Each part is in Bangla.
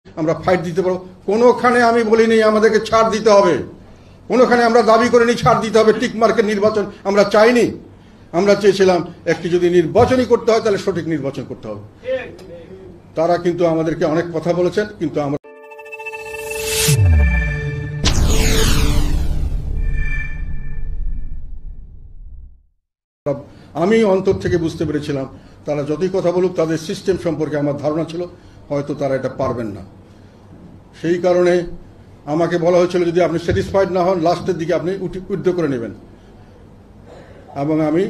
আমরা ফাইট দিতে পারবো। কোনোখানে আমি বলিনি আমাদেরকে ছাড় দিতে হবে, কোনোখানে আমরা দাবি করিনি ছাড় দিতে হবে, টিক মার্কের নির্বাচন আমরা চাইনি। আমরা চেয়েছিলাম একটি যদি নির্বাচনই করতে হয় তাহলে সঠিক নির্বাচন করতে হবে। তারা কিন্তু আমাদেরকে অনেক কথা বলেছেন, কিন্তু আমরা আমি অন্তর থেকে বুঝতে পেরেছিলাম তারা যতই কথা বলুক তাদের সিস্টেম সম্পর্কে আমার ধারণা ছিল হয়তো তারা এটা পারবেন না। সেই কারণে আমাকে বলা হয়েছিল যদি আপনি স্যাটিসফাইড না হন লাস্টের দিকে আপনি উইথড্র করে নেবেন, এবং আমি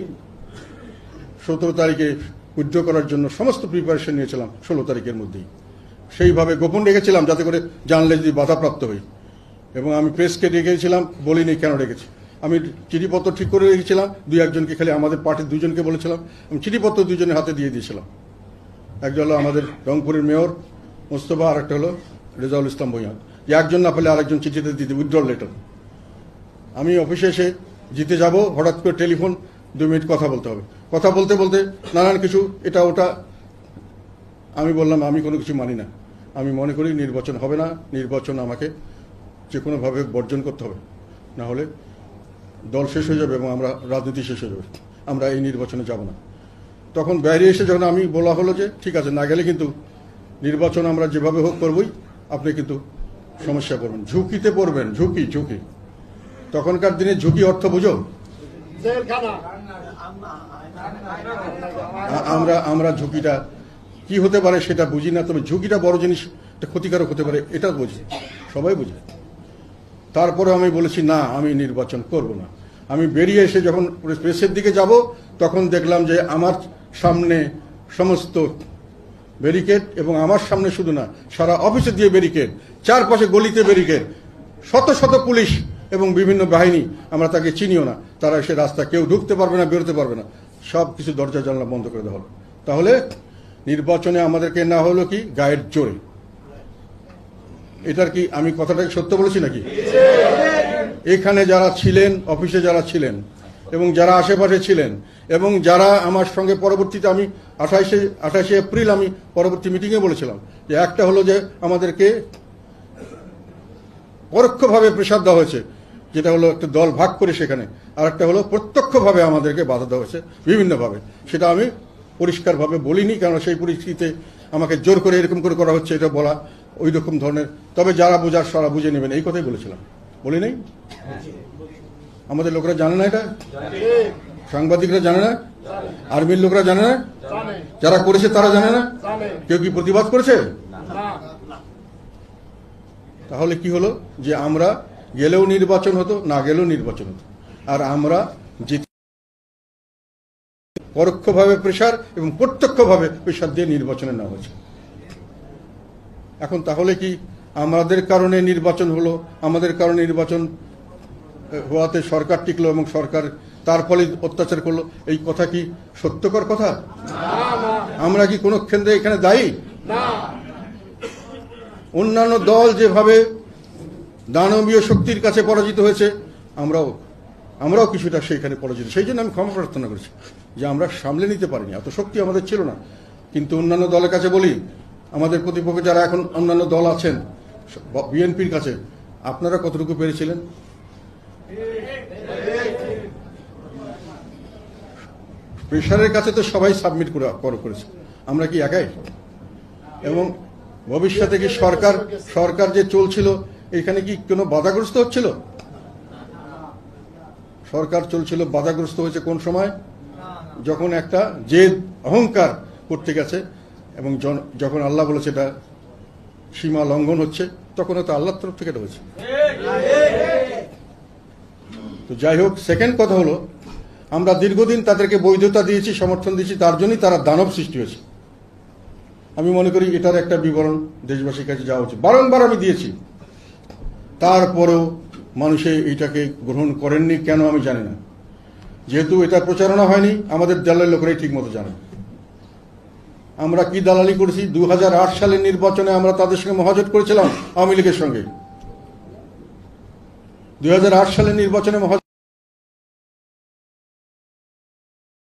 17 তারিখে উইথড্র করার জন্য সমস্ত প্রিপারেশন নিয়েছিলাম 16 তারিখের মধ্যেই। সেইভাবে গোপন রেখেছিলাম যাতে করে জানলে যদি বাধাপ্রাপ্ত হই, এবং আমি প্রেসকে রেখেছিলাম, বলিনি কেন রেখেছি। আমি চিঠিপত্র ঠিক করে রেখেছিলাম, দুই একজনকে খালি আমাদের পার্টির দুজনকে বলেছিলাম, আমি চিঠিপত্র দুজনের হাতে দিয়ে দিয়েছিলাম। একজন হলো আমাদের রংপুরের মেয়র মোস্তফা, আর একটা হলো রেজাউল ইসলাম ভূঁইয়া, যে একজন না পেলে আরেকজন চিঠিতে দিতে উইথড্রল লেটার। আমি অফিসে এসে জিতে যাব, হঠাৎ করে টেলিফোন 2 মিনিট কথা বলতে হবে। কথা বলতে বলতে নানান কিছু এটা ওটা, আমি বললাম আমি কোনো কিছু মানি না, আমি মনে করি নির্বাচন হবে না, নির্বাচন আমাকে যে কোনোভাবে বর্জন করতে হবে, না হলে দল শেষ হয়ে যাবে এবং আমরা রাজনীতি শেষ হয়ে যাবে, আমরা এই নির্বাচনে যাব না। তখন বাইরে এসে যখন আমি বলা হলো যে ঠিক আছে না গেলে কিন্তু নির্বাচন আমরা যেভাবে হোক করবই, আপনি কিন্তু সমস্যা করবেন, ঝুঁকিতে পড়বেন, ঝুঁকি। তখনকার দিনে ঝুঁকি অর্থ বুঝো, আমরা ঝুঁকিটা কি হতে পারে সেটা বুঝি না, তবে ঝুঁকিটা বড় জিনিস, এটা ক্ষতিকারক হতে পারে এটা বুঝি, সবাই বুঝে। তারপরে আমি বলেছি না আমি নির্বাচন করব না। আমি বেরিয়ে এসে যখন প্রেসের দিকে যাব তখন দেখলাম যে আমার সামনে সমস্ত ব্যারিকেড, এবং আমার সামনে শুধু না সারা অফিসে দিয়ে ব্যারিকেড, চারপাশে গলিতে ব্যারিকেড, শত শত পুলিশ এবং বিভিন্ন বাহিনী, আমরা তাকে চিনিও না, তারা এসে রাস্তা কেউ ঢুকতে পারবে না, বেরোতে পারবে না, সব কিছু দরজা জানলা বন্ধ করে দেওয়া হলো। তাহলে নির্বাচনে আমাদেরকে না হলো কি গায়ের জোরে, এটার কি আমি কথাটাকে সত্য বলেছি নাকি? এখানে যারা ছিলেন, অফিসে যারা ছিলেন এবং যারা আশেপাশে ছিলেন, এবং যারা আমার সঙ্গে পরবর্তীতে, আমি 28শে এপ্রিল আমি পরবর্তী মিটিংয়ে বলেছিলাম যে একটা হলো যে আমাদেরকে পরোক্ষভাবে প্রেসার দেওয়া হয়েছে, যেটা হলো একটা দল ভাগ করে সেখানে, আর একটা হলো প্রত্যক্ষভাবে আমাদেরকে বাধা দেওয়া হয়েছে বিভিন্নভাবে। সেটা আমি পরিষ্কারভাবে বলিনি, কারণ সেই পরিস্থিতিতে আমাকে জোর করে এরকম করে করা হচ্ছে এটা বলা ওই রকম ধরনের, তবে যারা বোঝার সারা বুঝে নেবেন এই কথাই বলেছিলাম, বলি নাই? আমাদের লোকরা জানে না এটা, সাংবাদিকরা জানে না, আর্মির লোকরা জানে না, যারা করেছে তারা জানে না, কেউ কি প্রতিবাদ করেছে? তাহলে কি হলো যে আমরা গেলেও নির্বাচন হতো, না গেলেও নির্বাচন হতো, আর আমরা জিতে পরোক্ষভাবে প্রেসার এবং প্রত্যক্ষভাবে প্রেসার দিয়ে নির্বাচনে নেওয়া হয়েছে। এখন তাহলে কি আমাদের কারণে নির্বাচন হলো, আমাদের কারণে নির্বাচন হওয়াতে সরকার টিকলো এবং সরকার তার ফলে অত্যাচার করলো, এই কথা কি সত্যকর কথা? আমরা কি কোনো কেন্দ্রে এখানে দায়ী? অন্যান্য দল যেভাবে দানবীয় শক্তির কাছে পরাজিত হয়েছে, আমরাও কিছুটা সেইখানে পরাজিত। সেই জন্য আমি ক্ষমা প্রার্থনা করেছি যে আমরা সামলে নিতে পারিনি, এত শক্তি আমাদের ছিল না। কিন্তু অন্যান্য দলের কাছে বলি, আমাদের প্রতিপক্ষে যারা এখন অন্যান্য দল আছেন, বিএনপির কাছে আপনারা কতটুকু পেরেছিলেন? প্রেসারের কাছে তো সবাই সাবমিট করেছে, আমরা কি একাই? এবং ভবিষ্যতে কি সরকার যে চলছিল এখানে কি কোনো বাধাগ্রস্ত হচ্ছিল? সরকার চলছিল, বাধাগ্রস্ত হয়েছে কোন সময়? যখন একটা জেদ অহংকার করতে গেছে, এবং যখন আল্লাহ বলেছে এটা সীমা লঙ্ঘন হচ্ছে, তখন তো আল্লাহর তরফ থেকে এটা হয়েছে। তো যাই হোক, সেকেন্ড কথা হলো আমরা দীর্ঘদিন তাদেরকে বৈধতা দিয়েছি, সমর্থন দিয়েছি, তার জন্যই তারা দানব সৃষ্টি হয়েছে। আমি মনে করি এটার একটা বিবরণ দেশবাসীর কাছে যাওয়া উচিত। বারংবার আমি দিয়েছি, তারপরেও মানুষে এইটাকে গ্রহণ করেননি কেন আমি জানি না। যেহেতু এটা প্রচারণা হয়নি, আমাদের দলের লোকেরাই ঠিক মতো জানে আমরা কি দালালি করেছি। 2008 সালের নির্বাচনে আমরা তাদের সঙ্গে মহাজোট করেছিলাম, আওয়ামী লীগের সঙ্গে। 2008 সালের নির্বাচনে